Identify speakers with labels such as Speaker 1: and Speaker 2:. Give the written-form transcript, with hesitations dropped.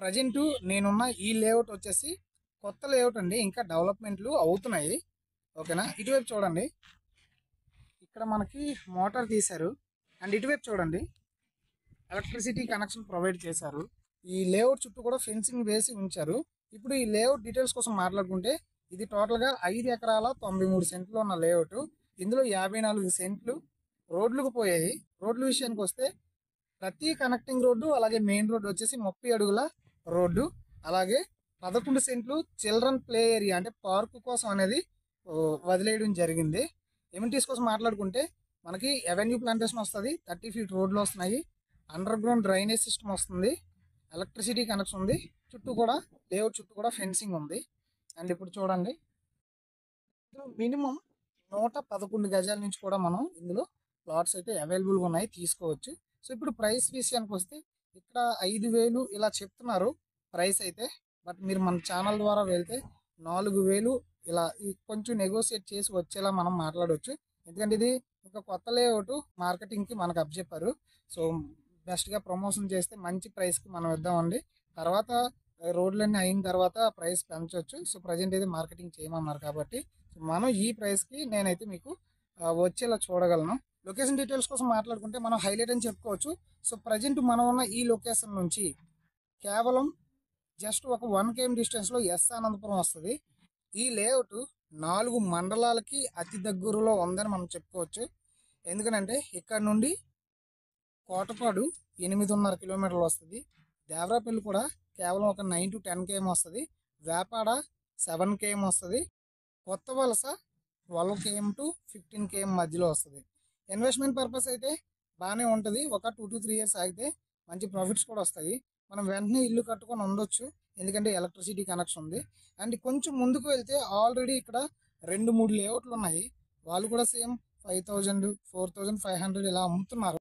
Speaker 1: Present నేనున్న ఈ layout వచ్చేసి కొత్త లేఅవుట్ అండి. ఇంకా డెవలప్మెంట్లు అవుతున్నాయి. ఓకేనా, ఇటువైపు చూడండి, ఇక్కడ మనకి మోటార్ తీశారు. అండ్ ఇటువైపు చూడండి, ఎలక్ట్రిసిటీ కనెక్షన్ ప్రొవైడ్ చేశారు. ఈ లేఅవుట్ చుట్టూ కూడా ఫెన్సింగ్ వేసి ఉంచారు. ఇప్పుడు ఈ లేఅవుట్ డీటెయిల్స్ కోసం మాట్లాడుకుంటే, ఇది టోటల్గా 5 ఎకరాల 93 సెంట్లు ఉన్న లేఅవుట్. ఇందులో 54 సెంట్లు రోడ్లకు పోయాయి. రోడ్ల విషయానికి వస్తే ప్రతి కనెక్టింగ్ రోడ్డు అలాగే మెయిన్ రోడ్డు వచ్చేసి 30 అడుగుల రోడ్డు. అలాగే 11 సెంట్లు చిల్డ్రన్ ప్లే ఏరియా అంటే పార్కు కోసం అనేది వదిలేయడం జరిగింది. ఎమ్యూనిటీస్ కోసం మాట్లాడుకుంటే మనకి ఎవెన్యూ ప్లాంటేషన్ వస్తుంది, 30 ఫీట్ రోడ్లు వస్తున్నాయి, అండర్ గ్రౌండ్ డ్రైనేజ్ సిస్టమ్ వస్తుంది, ఎలక్ట్రిసిటీ కనెక్షన్ ఉంది, చుట్టూ కూడా లేఅవుట్ చుట్టూ కూడా ఫెన్సింగ్ ఉంది. అండ్ ఇప్పుడు చూడండి, మినిమం 111 గజాల నుంచి కూడా మనం ఇందులో ప్లాట్స్ అయితే అవైలబుల్గా ఉన్నాయి, తీసుకోవచ్చు. సో ఇప్పుడు ప్రైస్ విషయానికి వస్తే ఇక్కడ 5,000 ఇలా చెప్తున్నారు ప్రైస్ అయితే. బట్ మీరు మన ఛానల్ ద్వారా వెళ్తే 4,000 ఇలా కొంచెం నెగోషియేట్ చేసి వచ్చేలా మనం మాట్లాడవచ్చు. ఎందుకంటే ఇది ఇంకా కొత్త లేఅవుట్, మార్కెటింగ్కి మనకు అప్పచెప్పారు. సో బెస్ట్గా ప్రమోషన్ చేస్తే మంచి ప్రైస్కి మనం ఇద్దామండి. తర్వాత రోడ్లన్నీ అయిన తర్వాత ప్రైస్ పెంచవచ్చు. సో ప్రజెంట్ అయితే మార్కెటింగ్ చేయమన్నారు కాబట్టి మనం ఈ ప్రైస్కి నేనైతే మీకు వచ్చేలా చూడగలను. లొకేషన్ డీటెయిల్స్ కోసం మాట్లాడుకుంటే మనం హైలైట్ అని చెప్పుకోవచ్చు. సో ప్రజెంట్ మనం ఉన్న ఈ లొకేషన్ నుంచి కేవలం జస్ట్ ఒక 1 km డిస్టెన్స్లో ఎస్ అనంతపురం వస్తుంది. ఈ లేఅవుట్ 4 మండలాలకి అతి దగ్గరలో ఉందని మనం చెప్పుకోవచ్చు. ఎందుకనంటే ఇక్కడ నుండి కోటపాడు 8.5 కిలోమీటర్లు వస్తుంది. దేవరాపల్లి కూడా కేవలం ఒక 9 to 10 km వస్తుంది. వేపాడ 7 km వస్తుంది. కొత్త వలస 12 km to 15 km మధ్యలో వస్తుంది. ఇన్వెస్ట్మెంట్ పర్పస్ అయితే బాగానే ఉంటుంది. ఒక 2 to 3 years ఆగితే మంచి ప్రాఫిట్స్ కూడా వస్తాయి. మనం వెంటనే ఇల్లు కట్టుకొని ఉండొచ్చు, ఎందుకంటే ఎలక్ట్రిసిటీ కనెక్షన్ ఉంది. అండ్ కొంచెం ముందుకు వెళ్తే ఆల్రెడీ ఇక్కడ 2-3 లేఅవుట్లు ఉన్నాయి. వాళ్ళు కూడా సేమ్ 5,000, 4,500 ఇలా అమ్ముతున్నారు.